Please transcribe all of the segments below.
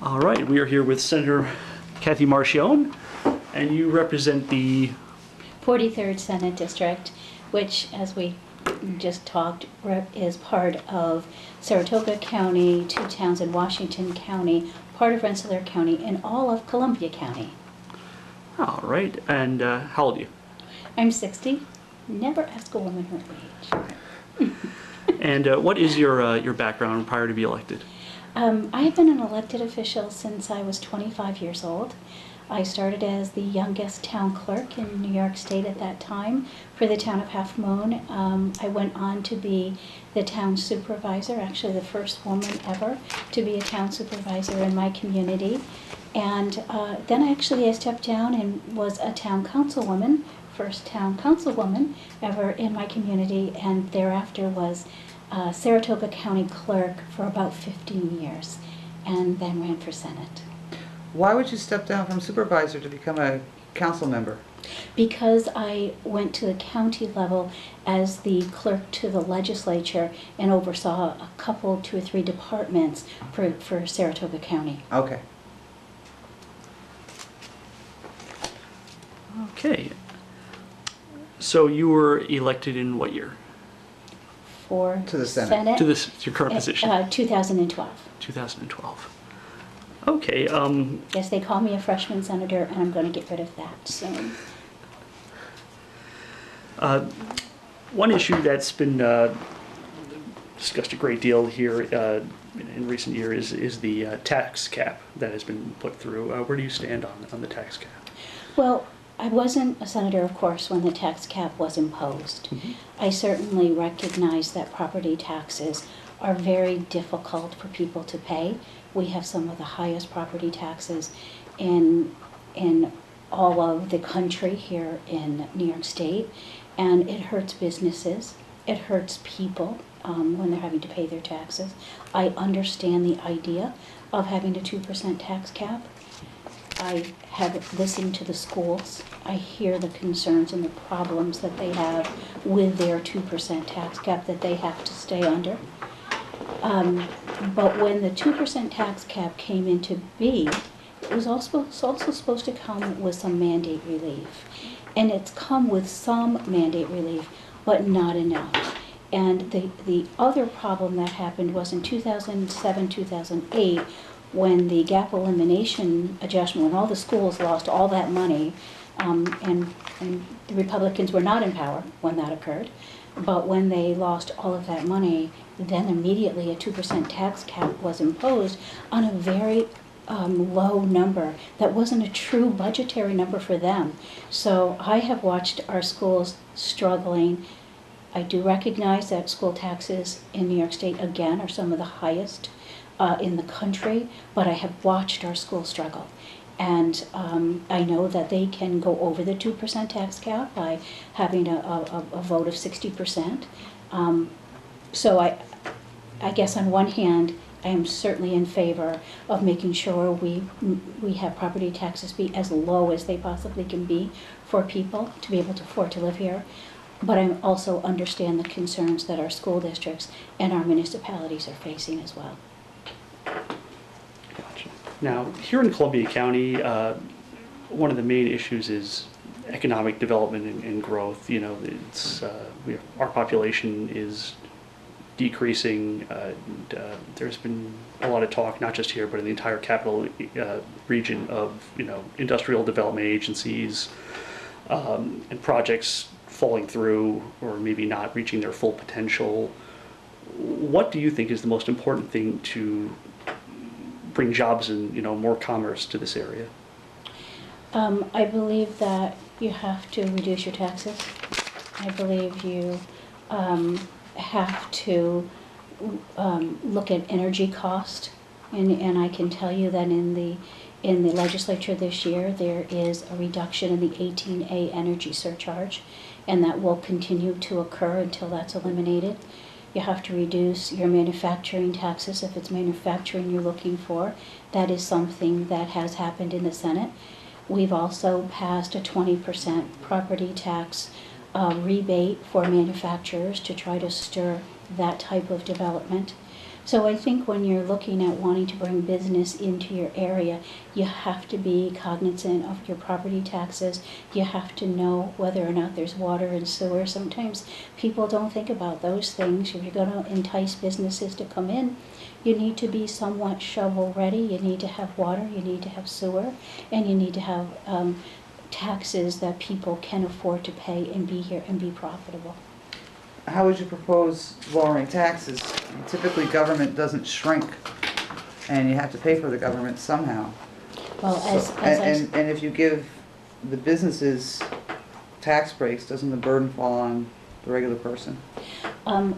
All right, we are here with Senator Kathy Marchione, and you represent the 43rd Senate District, which, as we just talked, is part of Saratoga County, 2 towns in Washington County, part of Rensselaer County, and all of Columbia County. All right, and how old are you? I'm 60. Never ask a woman her age. And what is your background prior to be elected? I have been an elected official since I was 25 years old. I started as the youngest town clerk in New York State at that time for the town of Half Moon. I went on to be the town supervisor, actually the first woman ever to be a town supervisor in my community. And then I stepped down and was a town councilwoman, first town councilwoman ever in my community, and thereafter was Saratoga County clerk for about 15 years, and then ran for Senate. Why would you step down from supervisor to become a council member? Because I went to the county level as the clerk to the legislature and oversaw a couple, 2 or 3 departments for Saratoga County. Okay. Okay. So you were elected in what year? For To the Senate. To your current position? 2012. 2012. Okay. Yes, they call me a freshman senator, and I'm going to get rid of that soon. One issue that's been discussed a great deal here in recent years is the tax cap that has been put through. Where do you stand on the tax cap? Well, I wasn't a senator, of course, when the tax cap was imposed. Mm-hmm. I certainly recognize that property taxes are very difficult for people to pay. We have some of the highest property taxes in all of the country here in New York State, and it hurts businesses. It hurts people when they're having to pay their taxes. I understand the idea of having a 2% tax cap. I have listened to the schools. I hear the concerns and the problems that they have with their 2% tax cap that they have to stay under. But when the 2% tax cap came into being, it was also supposed to come with some mandate relief. And it's come with some mandate relief, but not enough. And the other problem that happened was in 2007, 2008, when the gap elimination adjustment, when all the schools lost all that money, and the Republicans were not in power when that occurred, but when they lost all of that money, then immediately a 2% tax cap was imposed on a very low number that wasn't a true budgetary number for them. So I have watched our schools struggling. I do recognize that school taxes in New York State, again, are some of the highest in the country, but I have watched our schools struggle. And I know that they can go over the 2% tax cap by having a vote of 60%. So I guess on one hand, I am certainly in favor of making sure we have property taxes be as low as they possibly can be for people to be able to afford to live here. But I also understand the concerns that our school districts and our municipalities are facing as well. Gotcha. Now, here in Columbia County, one of the main issues is economic development and growth. You know, it's our population is decreasing. There's been a lot of talk, not just here, but in the entire capital region, of industrial development agencies and projects falling through or maybe not reaching their full potential. What do you think is the most important thing to bring jobs and more commerce to this area? I believe that you have to reduce your taxes. I believe you have to look at energy cost, and I can tell you that in the legislature this year there is a reduction in the 18A energy surcharge, and that will continue to occur until that's eliminated. You have to reduce your manufacturing taxes if it's manufacturing you're looking for. That is something that has happened in the Senate. We've also passed a 20% property tax rebate for manufacturers to try to stir that type of development. So I think when you're looking at wanting to bring business into your area, you have to be cognizant of your property taxes. You have to know whether or not there's water and sewer. Sometimes people don't think about those things. If you're going to entice businesses to come in, you need to be somewhat shovel ready. You need to have water, you need to have sewer, and you need to have taxes that people can afford to pay and be here and be profitable. How would you propose lowering taxes? Typically, government doesn't shrink, and you have to pay for the government somehow. Well, And if you give the businesses tax breaks, doesn't the burden fall on the regular person?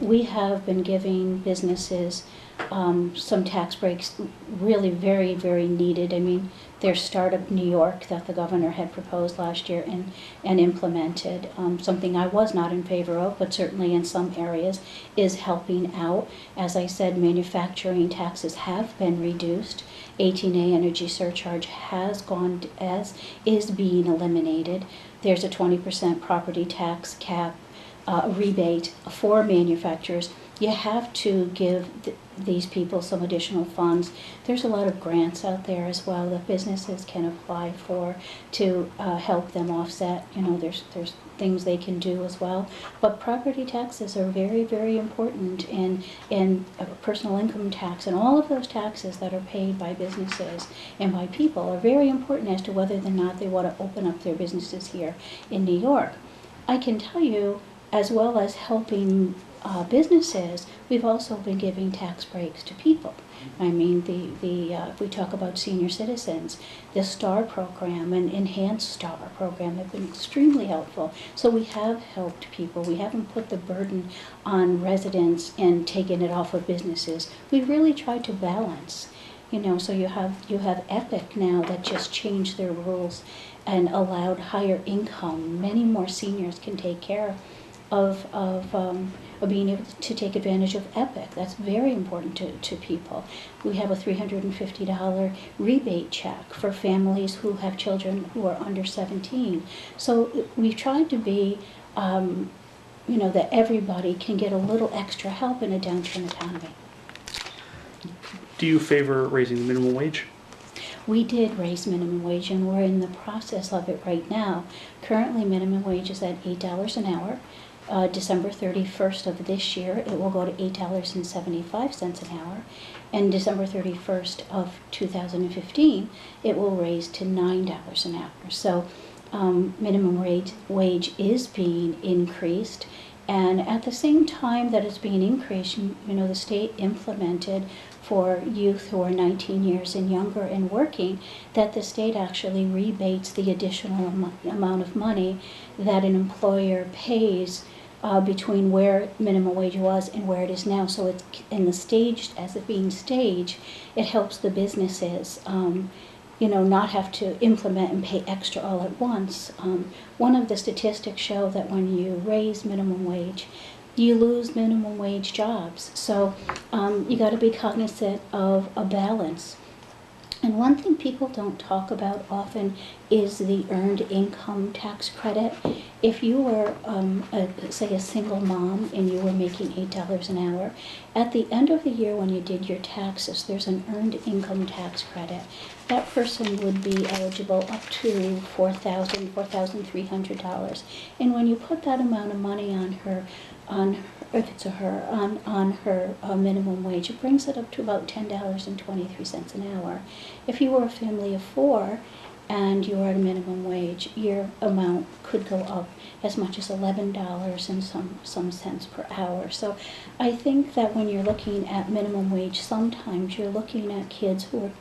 We have been giving businesses some tax breaks, really very, very needed. I mean, there's Startup New York that the governor had proposed last year and implemented, something I was not in favor of, but certainly in some areas is helping out. As I said, manufacturing taxes have been reduced. 18A energy surcharge is being eliminated. There's a 20% property tax cap rebate for manufacturers. You have to give these people some additional funds. There's a lot of grants out there as well that businesses can apply for to help them offset. You know, there's things they can do as well. But property taxes are very, very important, and personal income tax and all of those taxes that are paid by businesses and by people are very important as to whether or not they want to open up their businesses here in New York. I can tell you, as well as helping businesses, we've also been giving tax breaks to people. I mean, if we talk about senior citizens, the STAR program and Enhanced STAR program have been extremely helpful. So we have helped people. We haven't put the burden on residents and taken it off of businesses. We've really tried to balance. You know, so you have Epic now that just changed their rules and allowed higher income. Many more seniors can take care of being able to take advantage of Epic. That's very important to people. We have a $350 rebate check for families who have children who are under 17. So we've tried to be, you know, that everybody can get a little extra help in a downturn economy. Do you favor raising the minimum wage? We did raise minimum wage, and we're in the process of it right now. Currently, minimum wage is at $8 an hour. December 31st of this year, it will go to $8.75 an hour. And December 31st of 2015, it will raise to $9 an hour. So minimum wage is being increased. And at the same time that it's being increased, you know, the state implemented for youth who are 19 years and younger and working, that the state actually rebates the additional amount of money that an employer pays between where minimum wage was and where it is now. So it's in the staged, as it being staged, it helps the businesses, you know, not have to implement and pay extra all at once. One of the statistics show that when you raise minimum wage, you lose minimum wage jobs. So you got to be cognizant of a balance. And one thing people don't talk about often is the earned income tax credit. If you were, say, a single mom and you were making $8 an hour, at the end of the year when you did your taxes, there's an earned income tax credit. That person would be eligible up to $4,300. And when you put that amount of money on her, if it's a her, on her minimum wage, it brings it up to about $10.23 an hour. If you were a family of 4 and you were at a minimum wage, your amount could go up as much as $11 and some cents per hour. So I think that when you're looking at minimum wage, sometimes you're looking at kids who are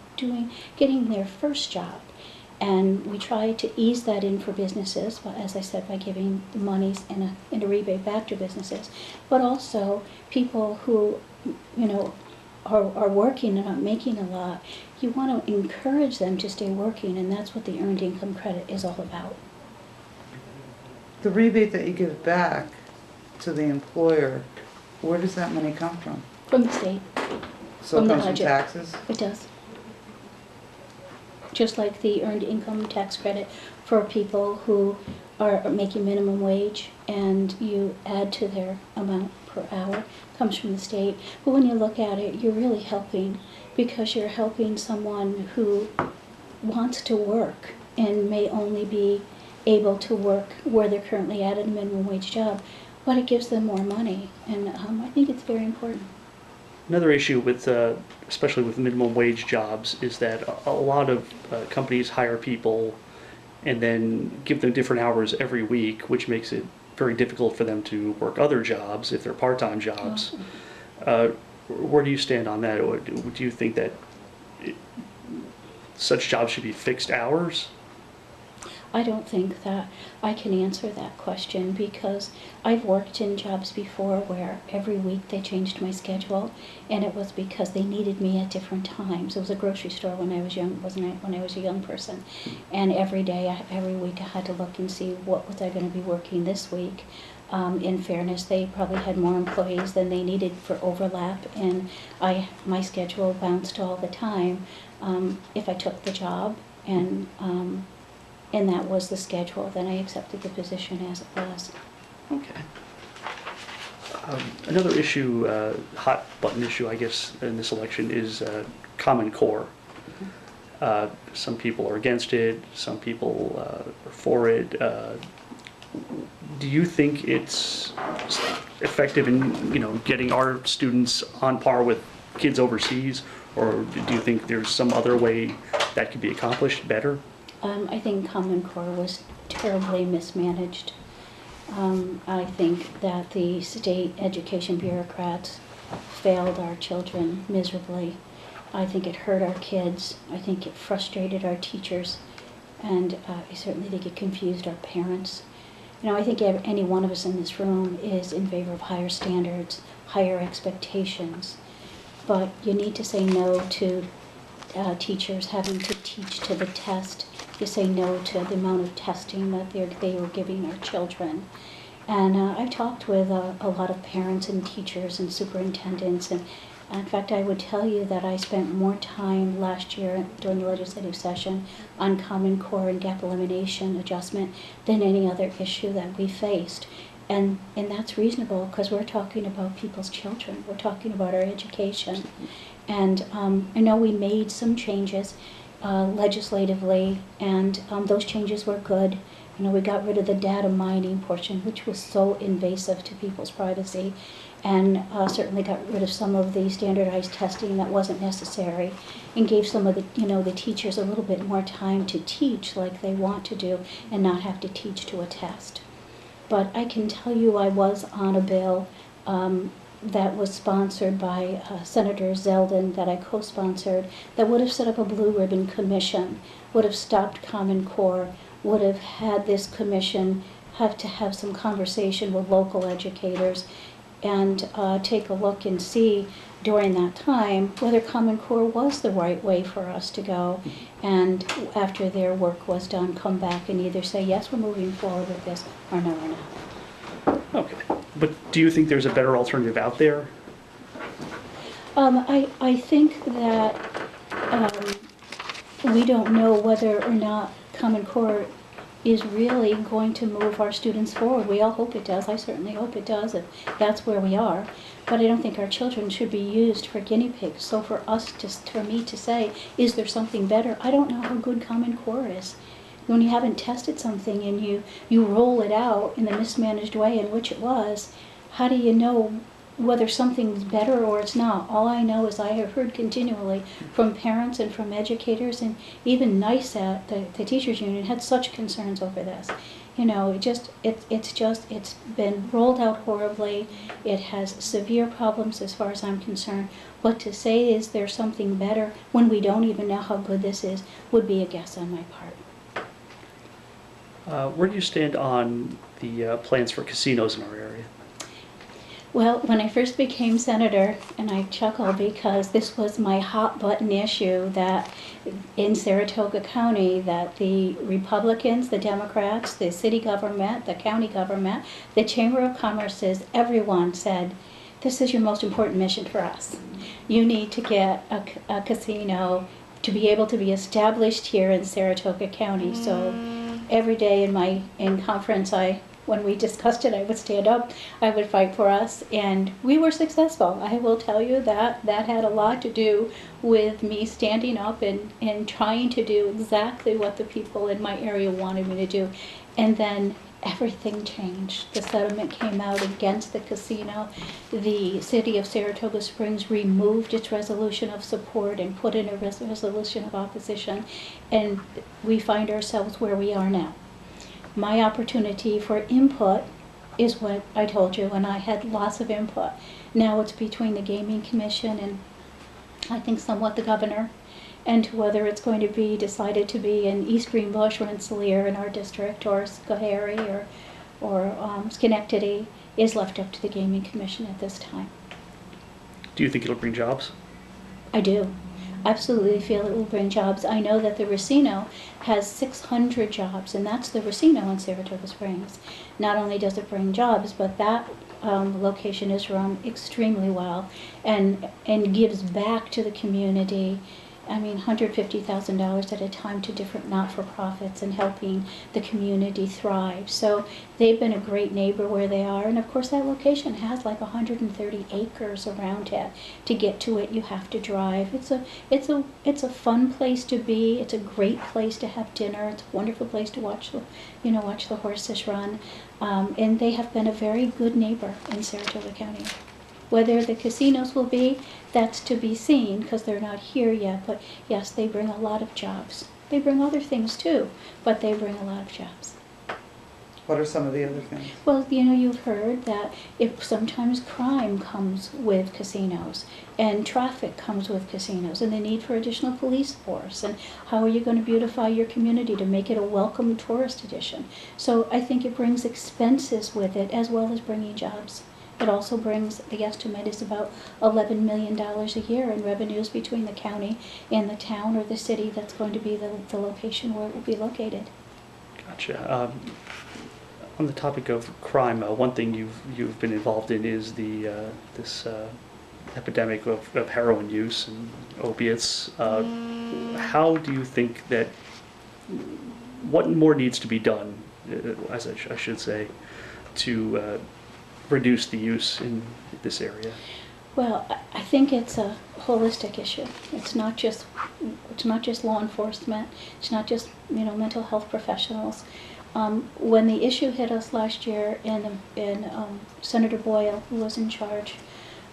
getting their first job. And we try to ease that in for businesses, as I said, by giving the monies in a rebate back to businesses, but also people who, you know, are working and not making a lot. You want to encourage them to stay working, and that's what the earned income credit is all about. The rebate that you give back to the employer, where does that money come from? From the state. So From it the comes from budget. taxes? It does. Just like the earned income tax credit for people who are making minimum wage, and you add to their amount per hour comes from the state. But when you look at it, you're really helping, because you're helping someone who wants to work and may only be able to work where they're currently at a minimum wage job, but it gives them more money, and I think it's very important. Another issue with, especially with minimum wage jobs, is that a lot of companies hire people and then give them different hours every week, which makes it very difficult for them to work other jobs if they're part-time jobs. Where do you stand on that? Or do you think that such jobs should be fixed hours? I don't think that I can answer that question, because I've worked in jobs before where every week they changed my schedule, and it was because they needed me at different times. It was a grocery store when I was young, wasn't it? When I was a young person, and every week I had to look and see what was I going to be working this week. In fairness, they probably had more employees than they needed for overlap, and my schedule bounced all the time if I took the job, and that was the schedule, then I accepted the position as it was. Okay. Another issue, hot button issue, I guess, in this election is Common Core. Some people are against it, some people are for it. Do you think it's effective in, getting our students on par with kids overseas, or do you think there's some other way that could be accomplished better? I think Common Core was terribly mismanaged. I think that the state education bureaucrats failed our children miserably. I think it hurt our kids. I think it frustrated our teachers, and I certainly think it confused our parents. I think any one of us in this room is in favor of higher standards, higher expectations, but you need to say no to teachers having to teach to the test. You say no to the amount of testing that they were giving our children. And I've talked with a lot of parents and teachers and superintendents, and in fact I would tell you that I spent more time last year during the legislative session on Common Core and gap elimination adjustment than any other issue that we faced. And that's reasonable, because we're talking about people's children. We're talking about our education. And I know we made some changes legislatively, and those changes were good. We got rid of the data mining portion, which was so invasive to people's privacy, and certainly got rid of some of the standardized testing that wasn't necessary, and gave some of the teachers a little bit more time to teach like they want to do and not have to teach to a test. But I can tell you I was on a bill that was sponsored by Senator Zeldin, that I co-sponsored, that would have set up a blue ribbon commission, would have stopped Common Core, would have had this commission have to have some conversation with local educators and take a look and see during that time whether Common Core was the right way for us to go, and after their work was done, come back and either say, yes, we're moving forward with this, or no, we're not. Okay. But do you think there's a better alternative out there? I think that we don't know whether or not Common Core is really going to move our students forward. We all hope it does. I certainly hope it does, if that's where we are. But I don't think our children should be used for guinea pigs. So for me to say, is there something better? I don't know how good Common Core is. When you haven't tested something and you roll it out in the mismanaged way in which it was, how do you know whether something's better or it's not? All I know is I have heard continually from parents and from educators, and even NICET, the teachers union, had such concerns over this. It's been rolled out horribly. It has severe problems as far as I'm concerned. But to say is there something better when we don't even know how good this is would be a guess on my part. Where do you stand on the plans for casinos in our area? Well, when I first became senator, and I chuckle because this was my hot button issue, that in Saratoga County, that the Republicans, the Democrats, the city government, the county government, the Chamber of Commerce's, everyone said, this is your most important mission for us. You need to get a casino to be able to be established here in Saratoga County. So every day in conference, I when we discussed it, I would stand up, I would fight for us, and we were successful. I will tell you that had a lot to do with me standing up and trying to do exactly what the people in my area wanted me to do. And then everything changed. The settlement came out against the casino. The city of Saratoga Springs removed its resolution of support and put in a resolution of opposition, and we find ourselves where we are now. My opportunity for input is what I told you, and I had lots of input. Now it's between the Gaming Commission and I think somewhat the governor, and whether it's going to be decided to be in East Greenbush, Rensselaer in our district, or Schoharie or Schenectady is left up to the Gaming Commission at this time. Do you think it'll bring jobs? I do. Absolutely feel it will bring jobs. I know that the Racino has 600 jobs, and that's the Racino in Saratoga Springs. Not only does it bring jobs, but that location is run extremely well and gives back to the community. I mean, $150,000 at a time to different not-for-profits and helping the community thrive. So they've been a great neighbor where they are, and of course that location has like 130 acres around it. To get to it, you have to drive. It's a fun place to be. It's a great place to have dinner. It's a wonderful place to watch the horses run, and they have been a very good neighbor in Saratoga County. Whether the casinos will be, that's to be seen because they're not here yet. But yes, they bring a lot of jobs. They bring other things too, but they bring a lot of jobs. What are some of the other things? Well, you've heard that if sometimes crime comes with casinos and traffic comes with casinos and the need for additional police force, and how are you going to beautify your community to make it a welcome tourist addition? So I think it brings expenses with it as well as bringing jobs. It also brings, the estimate is about $11 million a year in revenues between the county and the town or the city that's going to be the location where it will be located. Gotcha. On the topic of crime, one thing you've been involved in is this epidemic of heroin use and opiates. How do you think that, what more needs to be done, as I should say, to reduce the use in this area? Well, I think it's a holistic issue. It's not just law enforcement. It's not just mental health professionals. When the issue hit us last year, and Senator Boyle, who was in charge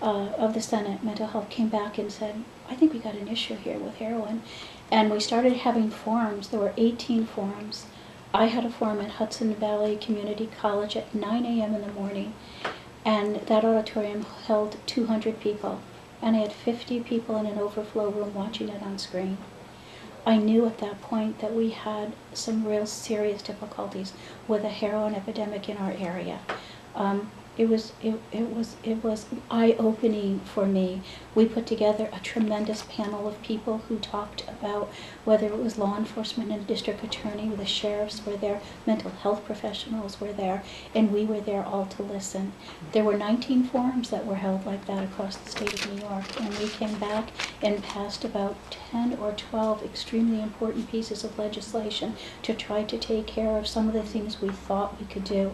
of the Senate Mental Health, came back and said, "I think we got an issue here with heroin," and we started having forums. There were 18 forums. I had a forum at Hudson Valley Community College at 9 a.m. in the morning, and that auditorium held 200 people, and I had 50 people in an overflow room watching it on screen. I knew at that point that we had some real serious difficulties with a heroin epidemic in our area. It was eye-opening for me. We put together a tremendous panel of people who talked about whether it was law enforcement and district attorney, the sheriffs were there, mental health professionals were there, and we were there all to listen. There were 19 forums that were held like that across the state of New York, and we came back and passed about 10 or 12 extremely important pieces of legislation to try to take care of some of the things we thought we could do.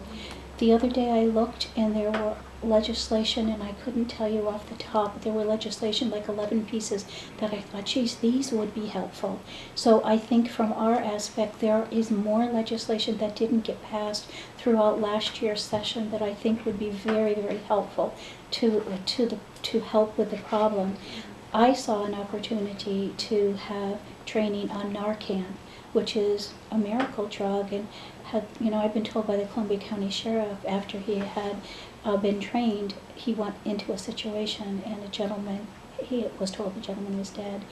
The other day I looked and there were legislation, and I couldn't tell you off the top, but there were legislation, like 11 pieces, that I thought, geez, these would be helpful. So I think from our aspect, there is more legislation that didn't get passed throughout last year's session that I think would be very, very helpful to help with the problem. I saw an opportunity to have training on Narcan, which is a miracle drug, and I've been told by the Columbia County Sheriff, after he had been trained, he went into a situation and he was told the gentleman was dead,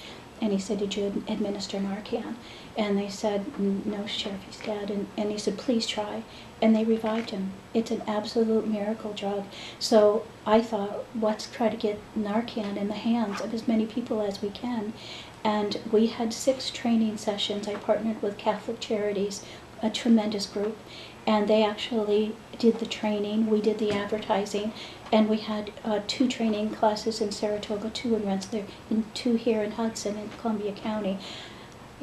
and he said, "Did you administer Narcan?" And they said, "No, Sheriff, he's dead." And he said, "Please try." And they revived him. It's an absolute miracle drug. So I thought, let's try to get Narcan in the hands of as many people as we can. And we had 6 training sessions. I partnered with Catholic Charities, a tremendous group, and they actually did the training. We did the advertising, and we had 2 training classes in Saratoga, 2 in Rensselaer, and 2 here in Hudson in Columbia County.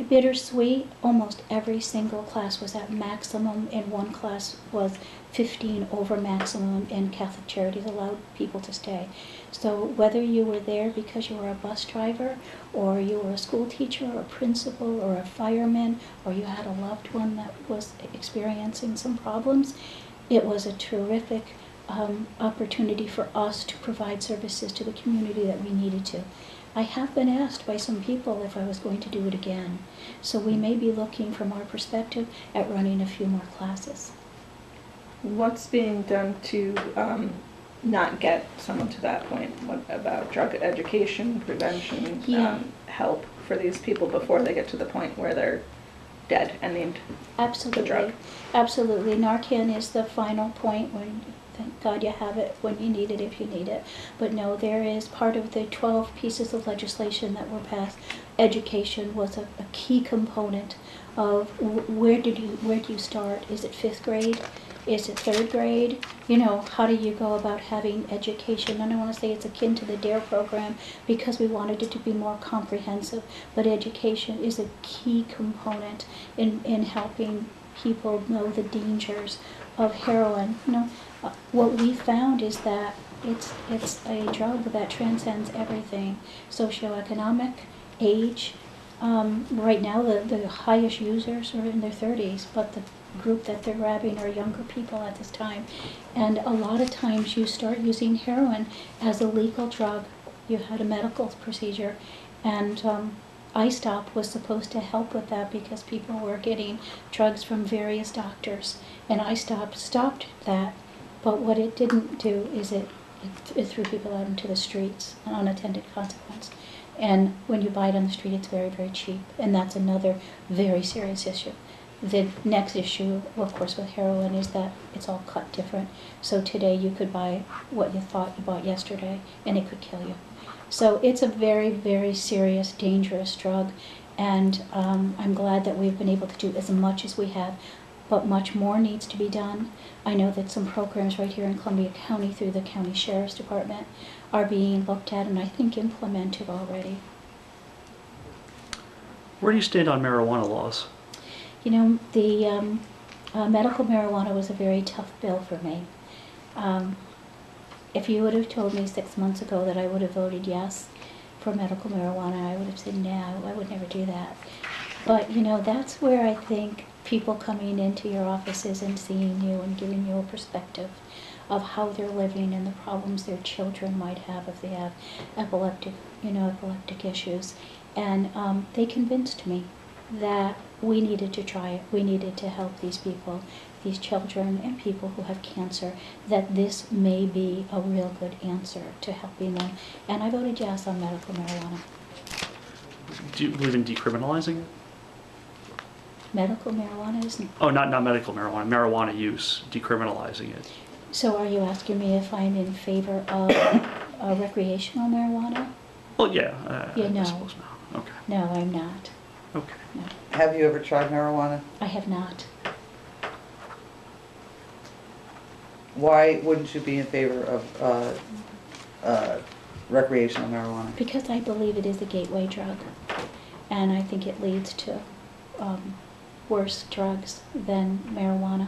Bittersweet, almost every single class was at maximum, and one class was 15 over maximum, and Catholic Charities allowed people to stay. So whether you were there because you were a bus driver, or you were a school teacher, or a principal, or a fireman, or you had a loved one that was experiencing some problems, it was a terrific opportunity for us to provide services to the community that we needed to. I have been asked by some people if I was going to do it again. So we may be looking from our perspective at running a few more classes. What's being done to not get someone to that point? What about drug education, prevention, Yeah. help for these people before they get to the point where they're dead and need Absolutely. the drug? Absolutely. Narcan is the final point when, thank God you have it when you need it, if you need it. But no, there is part of the 12 pieces of legislation that were passed. Education was a key component of where do you start? Is it 5th grade? Is it 3rd grade? You know, how do you go about having education? And I want to say it's akin to the DARE program because we wanted it to be more comprehensive. But education is a key component in helping people know the dangers of heroin. You know, what we found is that it's a drug that transcends everything, socioeconomic, age. Right now, the highest users are in their 30s, but the group that they're grabbing are younger people at this time. And a lot of times you start using heroin as a legal drug. You had a medical procedure, and iStop was supposed to help with that because people were getting drugs from various doctors, and iStop stopped that. But what it didn't do is it threw people out into the streets, an unintended consequence. And when you buy it on the street, it's very, very cheap, and that's another very serious issue. The next issue, of course, with heroin is that it's all cut different. So today you could buy what you thought you bought yesterday, and it could kill you. So it's a very, very serious, dangerous drug, and I'm glad that we've been able to do as much as we have, but much more needs to be done. I know that some programs right here in Columbia County through the County Sheriff's Department are being looked at and I think implemented already. Where do you stand on marijuana laws? You know, the medical marijuana was a very tough bill for me. If you would have told me 6 months ago that I would have voted yes for medical marijuana, I would have said no, I would never do that. But, you know, that's where I think people coming into your offices and seeing you and giving you a perspective of how they're living and the problems their children might have if they have epileptic issues. And they convinced me that we needed to try it. We needed to help these people, these children and people who have cancer, that this may be a real good answer to helping them. And I voted yes on medical marijuana. Do you believe in decriminalizing it? Medical marijuana isn't. Oh, not medical marijuana, marijuana use, decriminalizing it. So are you asking me if I'm in favor of recreational marijuana? Well, yeah, Yeah, no. I suppose no. Okay. No, I'm not. Okay. No, Have you ever tried marijuana? I have not. Why wouldn't you be in favor of recreational marijuana? Because I believe it is a gateway drug, and I think it leads to worse drugs than marijuana.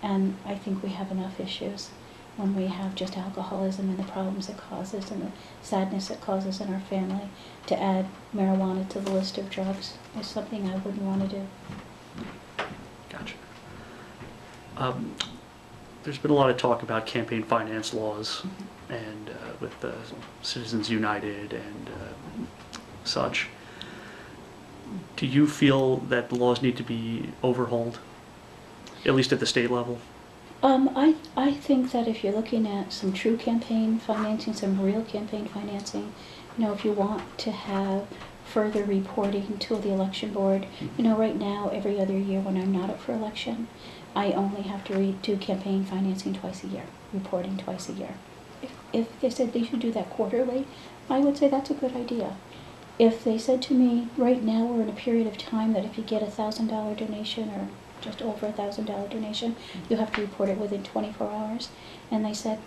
And I think we have enough issues when we have just alcoholism and the problems it causes and the sadness it causes in our family. To add marijuana to the list of drugs is something I wouldn't want to do. Gotcha. There's been a lot of talk about campaign finance laws and with Citizens United and such. Do you feel that the laws need to be overhauled, at least at the state level? I think that if you're looking at some true campaign financing, some real campaign financing, you know, if you want to have further reporting to the election board, you know, right now, every other year when I'm not up for election, I only have to do campaign financing twice a year, reporting twice a year. If they said they should do that quarterly, I would say that's a good idea. If they said to me, right now we're in a period of time that if you get a $1,000 donation or just over $1,000 donation, you have to report it within 24 hours. And they said,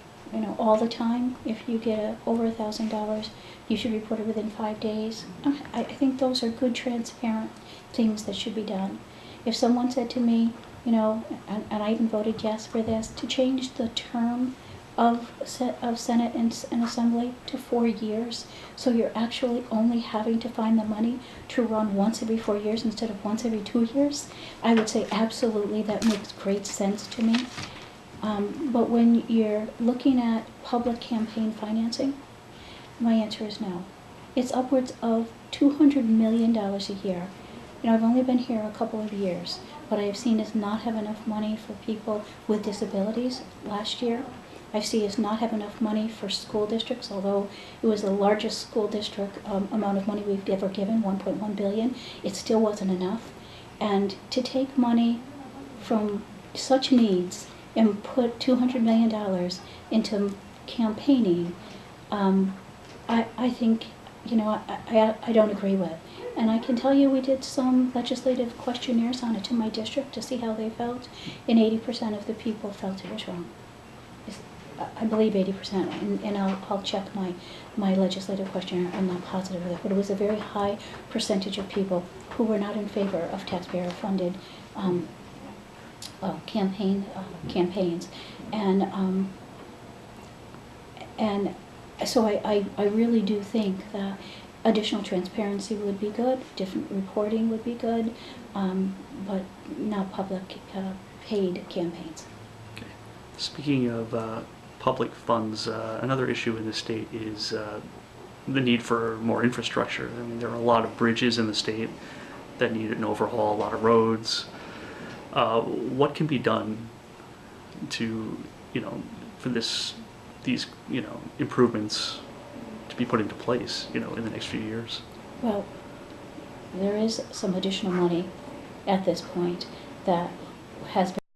all the time. If you get over $1,000, you should report it within 5 days. I think those are good, transparent things that should be done. If someone said to me, and I even voted yes for this, to change the term of Senate and Assembly to 4 years, so you're actually only having to find the money to run once every 4 years instead of once every 2 years, I would say absolutely, that makes great sense to me. But when you're looking at public campaign financing, my answer is no. It's upwards of $200 million a year. I've only been here a couple of years. What I have seen is not have enough money for people with disabilities last year. I've seen is not have enough money for school districts, although it was the largest school district amount of money we've ever given, $1.1 billion. It still wasn't enough. And to take money from such needs and put $200 million into campaigning, I think, I don't agree with. And I can tell you we did some legislative questionnaires on it to my district to see how they felt, and 80% of the people felt it was wrong. I believe 80%, and I'll check my legislative questionnaire. I'm not positive of it, but it was a very high percentage of people who were not in favor of taxpayer-funded campaigns, and so I really do think that additional transparency would be good, different reporting would be good, but not public paid campaigns. Okay. Speaking of public funds, another issue in the state is the need for more infrastructure. I mean, there are a lot of bridges in the state that need an overhaul, a lot of roads. What can be done to, for these, improvements to be put into place, in the next few years? Well, there is some additional money at this point that has been